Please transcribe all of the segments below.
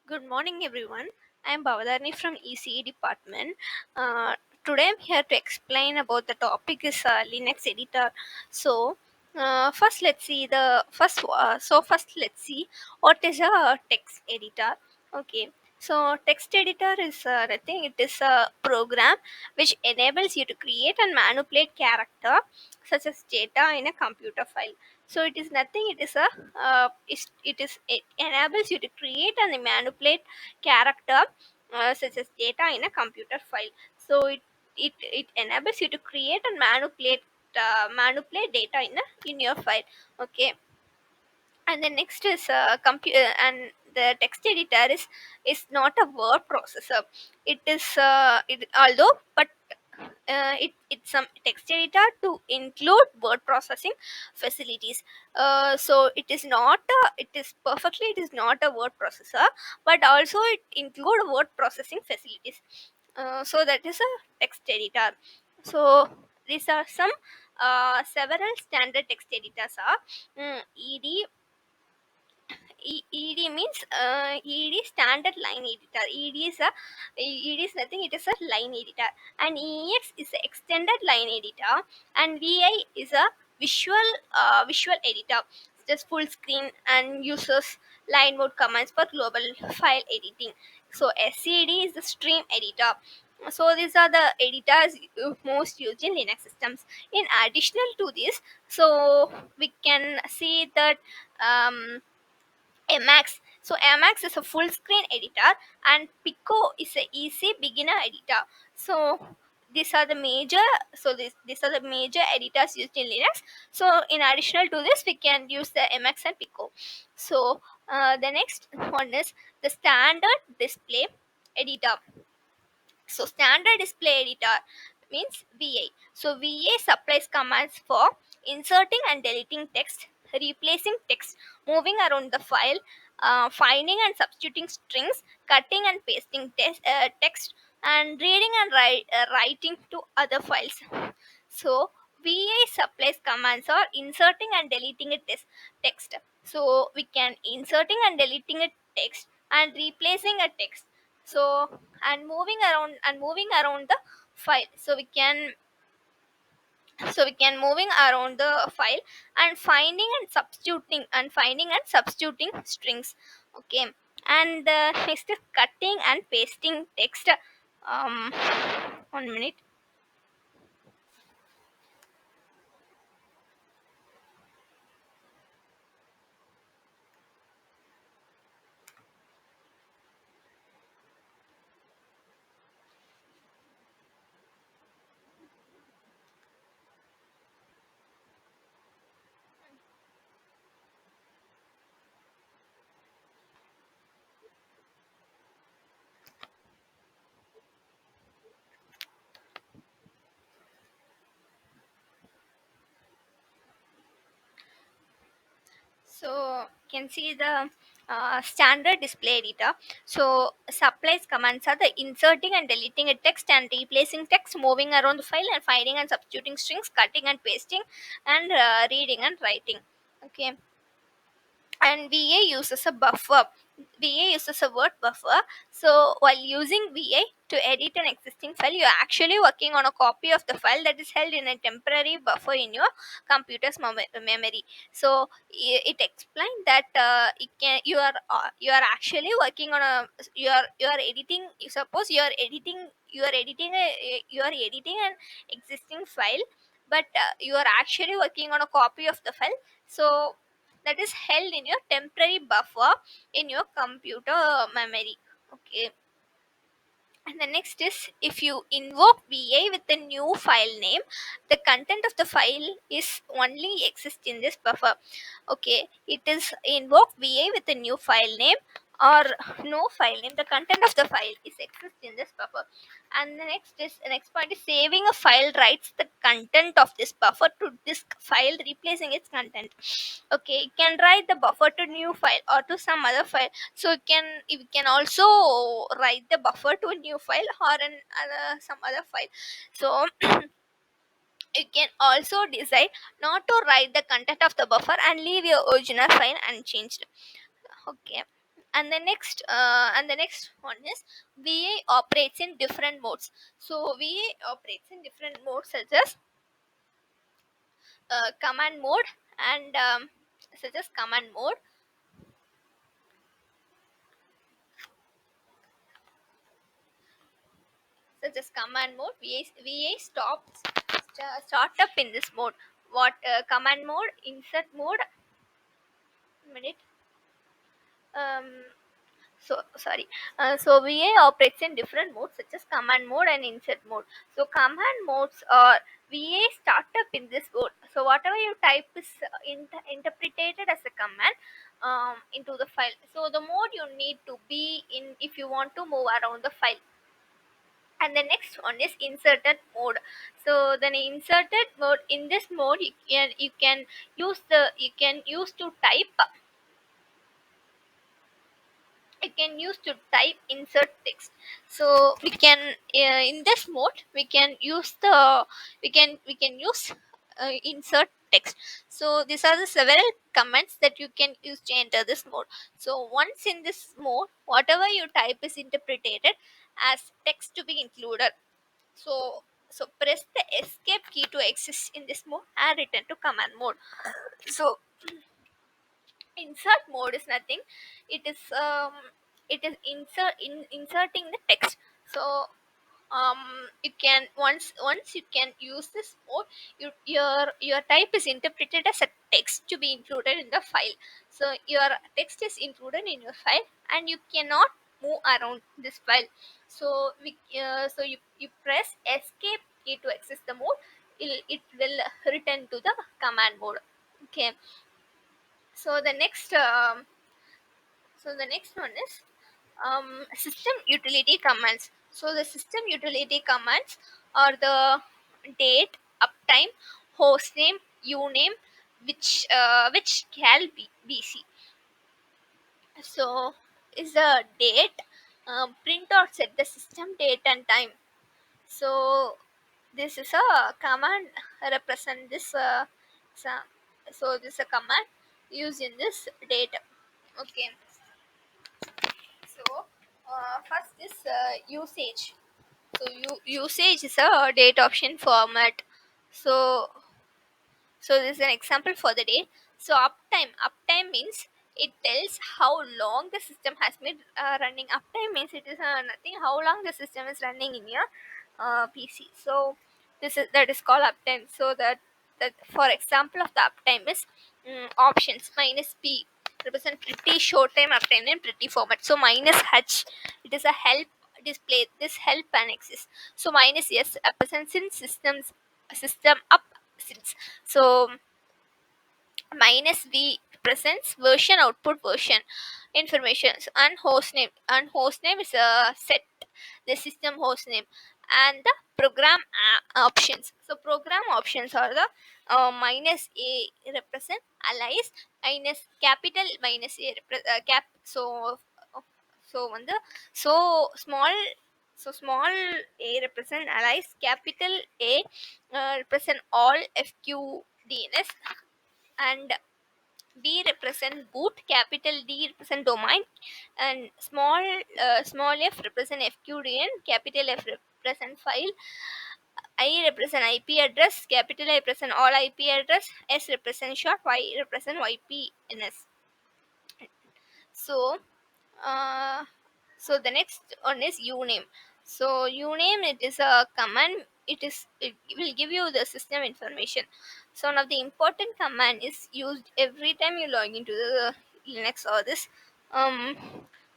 Good morning, everyone. I am Bavadarni from ECE department. Uh, Today, I'm here to explain about the topic is Linux editor. So, first, let's see the first. First, let's see what is a text editor. Okay. So, text editor is nothing. It is a program which enables you to create and manipulate character such as data in a computer file. So it is nothing. It is a it enables you to create and manipulate character such as data in a computer file. So it enables you to create and manipulate data in your file. Okay. And the next is computer, and the text editor is not a word processor. It is although but it's some text editor to include word processing facilities. So it is perfectly, it is not a word processor, but also it include word processing facilities. So that is a text editor. So these are some several standard text editors are ed. ED means ED standard line editor. ED is nothing. It is a line editor, and EX is a extended line editor, and VI is a visual editor. It's just full screen and uses line mode commands for global file editing. So SCD is the stream editor. So these are the editors most used in Linux systems. In additional to this, so we can see that. Emacs. So Emacs is a full screen editor, and Pico is a easy beginner editor. So these are the major. These are the major editors used in Linux. So in additional to this, we can use the Emacs and Pico. So the next one is the standard display editor. So standard display editor means VA. So VA supplies commands for inserting and deleting text, replacing text, moving around the file, finding and substituting strings, cutting and pasting text, and reading and writing to other files. So VA supplies commands for inserting and deleting a text. So we can inserting and deleting a text and replacing a text. So and moving around the file. So we can moving around the file and finding and substituting strings. Okay. And next is cutting and pasting text. um 1 minute. So can see the standard display editor. So supplies commands are the inserting and deleting a text and replacing text, moving around the file and finding and substituting strings, cutting and pasting, and reading and writing. Okay. And VA uses a buffer. VA uses a word buffer. So while using VA to edit an existing file, you're actually working on a copy of the file that is held in a temporary buffer in your computer's memory. So it explained that you are actually working on a you are editing. Suppose you are editing an existing file, but you are actually working on a copy of the file. So that is held in your temporary buffer in your computer memory. Okay. And the next is, if you invoke VA with a new file name, the content of the file is only exist in this buffer. Okay, it is invoke VA with a new file name or no file name. The content of the file is exist in this buffer. And the next point is saving a file writes the content of this buffer to disk file, replacing its content. Okay, it can write the buffer to new file or to some other file. So you can also write the buffer to a new file or some other file. So you can also decide not to write the content of the buffer and leave your original file unchanged. Okay. And the next one is VA operates in different modes. So VA operates in different modes such as command mode and such as command mode such as command mode. VA stops start up in this mode. What command mode, insert mode, minute. Um, so sorry. So VA operates in different modes such as command mode and insert mode. So command modes are VA startup in this mode. So whatever you type is interpreted as a command into the file. So the mode you need to be in if you want to move around the file. And the next one is inserted mode. So the inserted mode, in this mode you can use to type, you can use to type insert text. So we can in this mode we can use insert text. So these are the several commands that you can use to enter this mode. So once in this mode, whatever you type is interpreted as text to be included. So press the escape key to exit in this mode and return to command mode. So insert mode is nothing. It is inserting the text. So you can once you can use this mode, your type is interpreted as a text to be included in the file. So your text is included in your file and you cannot move around this file. So you press escape key to access the mode. It will return to the command mode. Okay. So the next one is system utility commands. So the system utility commands are the date, uptime, hostname, uname, which cal bc. So is the date, print or set the system date and time. So this is a command represent this. So, so this is a command used in this date. Okay. So first is usage. So usage is a date option format. So so this is an example for the day. So uptime means it tells how long the system has been running. Uptime means it is nothing how long the system is running in your PC. So that is called uptime. So that for example of the uptime is options minus P represent pretty short time uptime in pretty format. So minus H, it is a help display. This help annexes. So minus S represents in system up since. So minus V presents version output version information. And hostname is a set the system host name. And the program options. So program options are the minus A represent allies, minus capital minus A cap. So on the so small so small A represent allies, capital A represent all FQDNS, and D represent boot, capital D represent domain, and small f represent FQDN, capital F represent file, I represent IP address, capital I represent all IP address, S represent short, Y represent YPNS. So uh, so the next one is uname. So uname, it is a command. It will give you the system information. So one of the important command is used every time you log into the Linux or this. um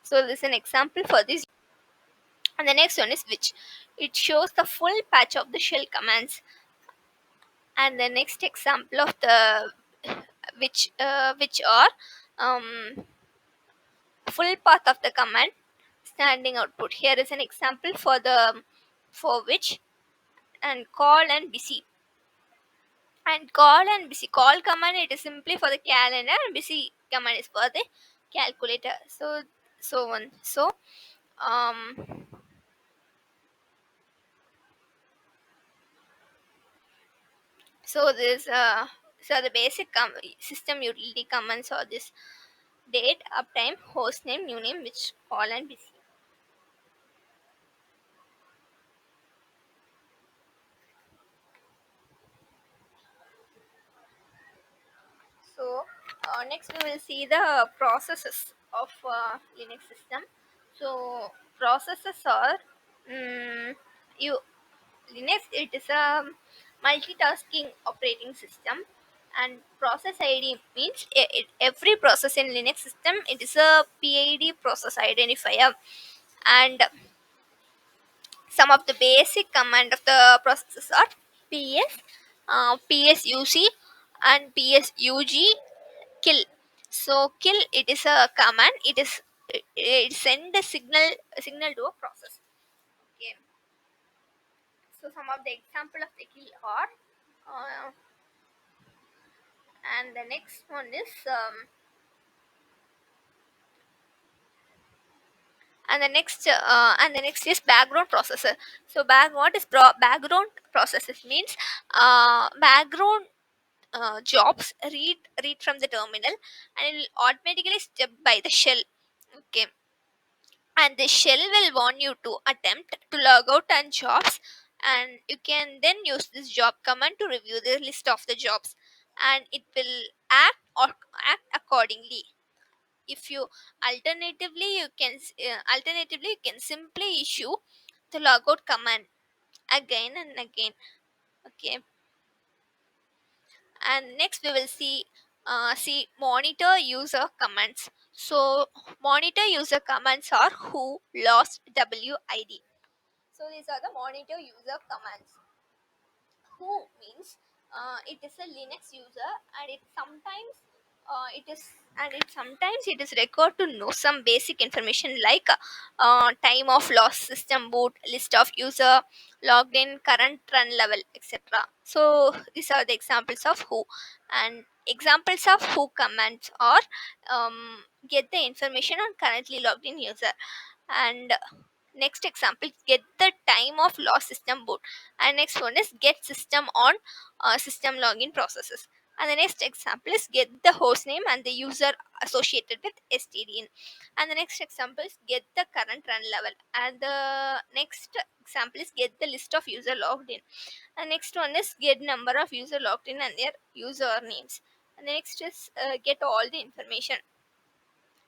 so this is an example for this. And the next one is which. It shows the full patch of the shell commands. And the next example of the which are um full path of the command standing output. Here is an example for which. And call and busy. And call command, it is simply for the calendar, and busy command is for the calculator. Um so this so the basic system utility commands are this. date, uptime, host name, new name, which all and busy. So next we will see the processes of Linux system. So processes are you Linux. It is a multitasking operating system, and process ID means every process in Linux system it is a PID process identifier, and some of the basic command of the processes are ps, psuc, and psug kill. So kill it is a command. It send a signal to a process. Okay. So some of the example of the kill are, uh, and the next one is and the next is background processor. So background processes means background jobs read from the terminal, and it will automatically step by the shell. Okay, and the shell will warn you to attempt to log out on jobs, and you can then use this job command to review the list of the jobs, and it will act accordingly. If you alternatively you can simply issue the logout command again and again. Okay, and next we will see monitor user commands. So monitor user commands are who, lost, wid. So these are the monitor user commands. Who means it is a Linux user, and it sometimes it is required to know some basic information like time of lost system boot, list of user, logged in, current run level, etc. So these are the examples of who, and examples of who commands are get the information on currently logged in user, and next example get the time of lost system boot, and next one is get system on system login processes, and the next example is get the host name and the user associated with stdin, and the next example is get the current run level, and the next example is get the list of user logged in, and next one is get number of user logged in and their user names, and the next is get all the information.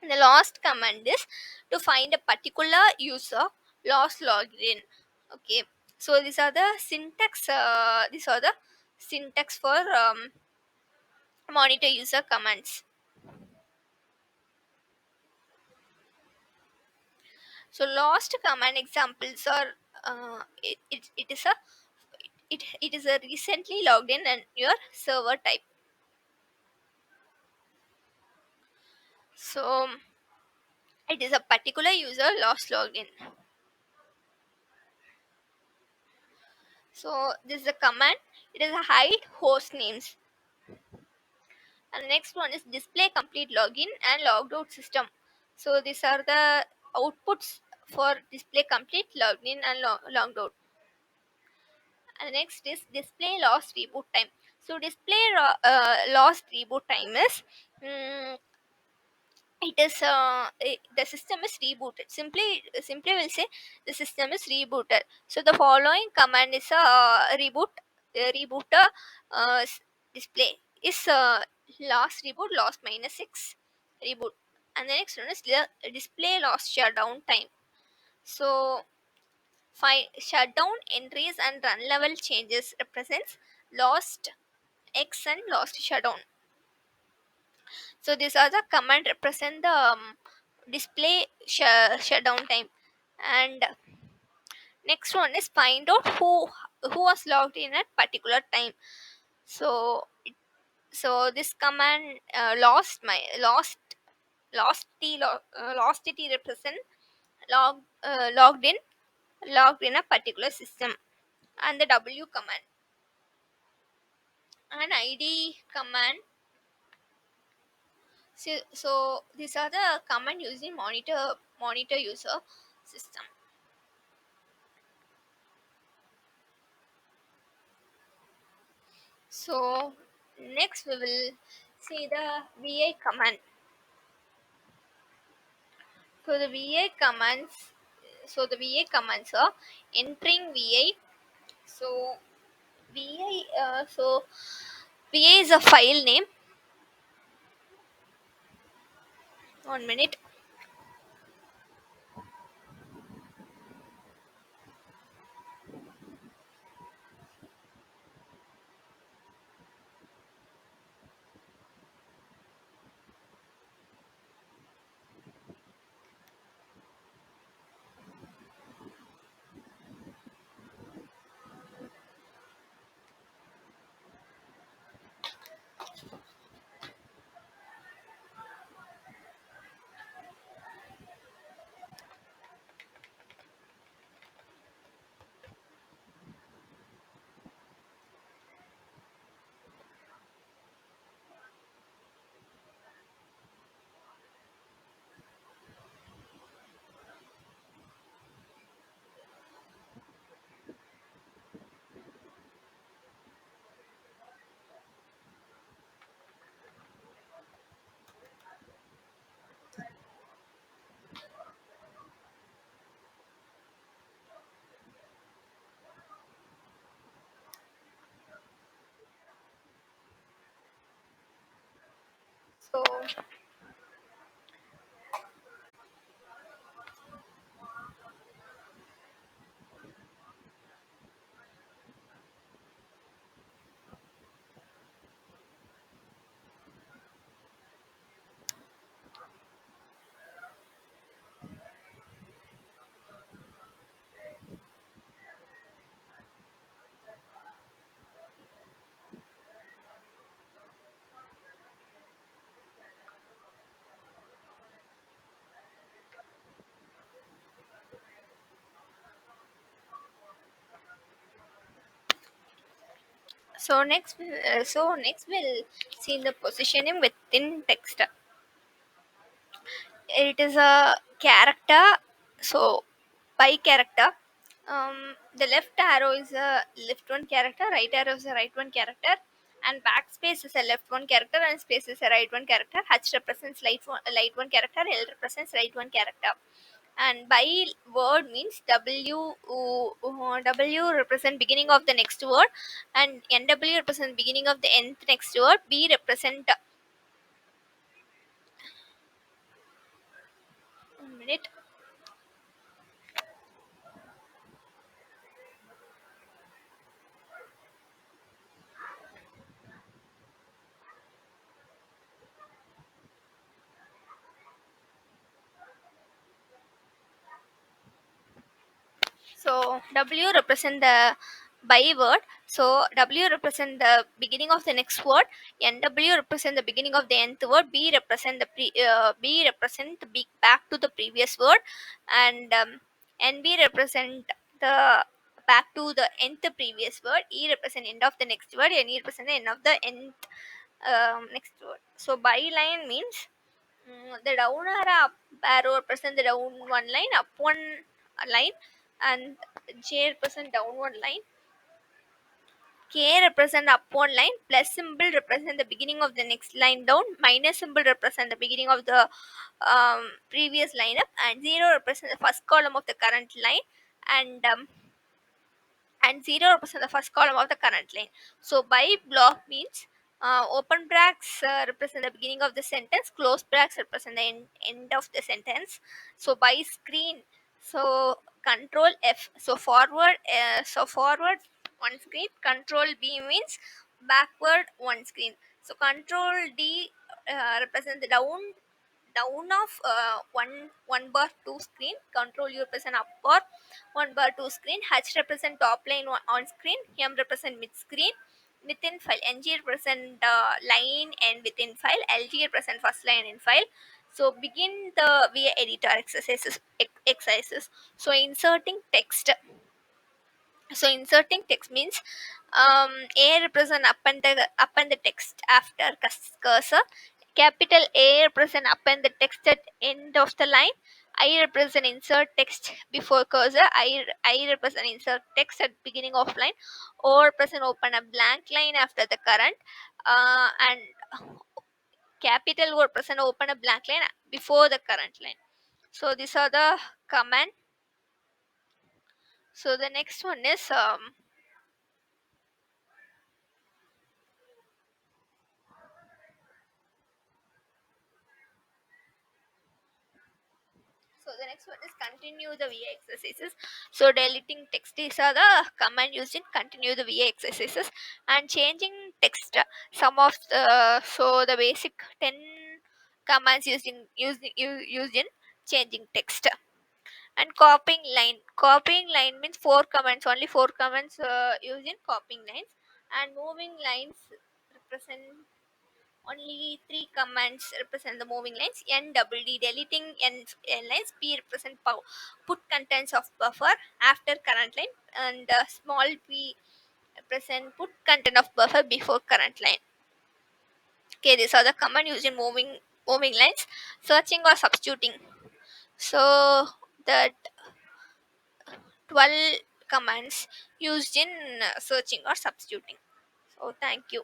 The last command is to find a particular user lost login. Okay, so these are the syntax. These are the syntax for monitor user commands. So lost command examples are it is a recently logged in and your server type. So it is a particular user lost logged in. So this is a command. It is a hide host names. And the next one is display complete login and logged out system. So these are the outputs for display complete, logged in, and logged out. And the next is display lost reboot time. So display lost reboot time is the system is rebooted. Simply will say the system is rebooted. So the following command is a rebooter display is last reboot lost minus 6 reboot, and the next one is display lost shutdown time. So shutdown entries and run level changes represents lost x and lost shutdown. So these are the command represent the display shutdown time, and next one is find out who was logged in at particular time. So this command lost it represent logged in a particular system, and the w command and id command. So these are the command using monitor user system. So next we will see the va command. So the VA commands. So the VA commands are entering VA. So VA. VA is a file name. 1 minute. So next we'll see the positioning within text. It is a character. So by character, the left arrow is a left one character, right arrow is a right one character, and backspace is a left one character and space is a right one character. H represents light one character, L represents right one character. And by word means W represent beginning of the next word, and NW represent beginning of the nth next word. B represent 1 minute. So W represent the by word. So W represent the beginning of the next word. NW represent the beginning of the nth word. B represent the back to the previous word, and NB represent the back to the nth previous word. E represent end of the next word, and E represent the end of the nth next word. So byline means the down arrow up arrow represent the down one line, up one line, and J represent down one line. K represent up one line, plus symbol represent the beginning of the next line down, minus symbol represent the beginning of the previous line up, and zero represent the first column of the current line, and 0 represent the first column of the current line. So by block means open brackets represent the beginning of the sentence, close brackets represent the end of the sentence. So by screen, so control F, so forward one screen, control B means backward one screen. So control D represent the down of one bar two screen. Control U represent up bar one bar two screen. H represent top line on screen. M represent mid screen. Within file, NG represent line and within file. LG represent first line in file. So begin the via editor exercises. So inserting text. So inserting text means A represent up and the text after cursor. Capital A represent up and the text at end of the line. I represent insert text before cursor. I represent insert text at beginning of line. O represent open a blank line after the current. And capital O represent open a blank line before the current line. So these are the command. So the next one is so the next one is continue the VA exercises. So deleting text, these are the command used in continue the VA exercises, and changing text. Some of the so the basic 10 commands used in changing text. And copying line. Copying line means four commands. Only four commands used in copying lines. And moving lines represent only three commands represent the moving lines. NWD deleting n lines. P represent put contents of buffer after current line, and small p represent put content of buffer before current line. Okay, these are the command used in moving lines, searching or substituting. So the 12 commands used in searching or substituting. So thank you.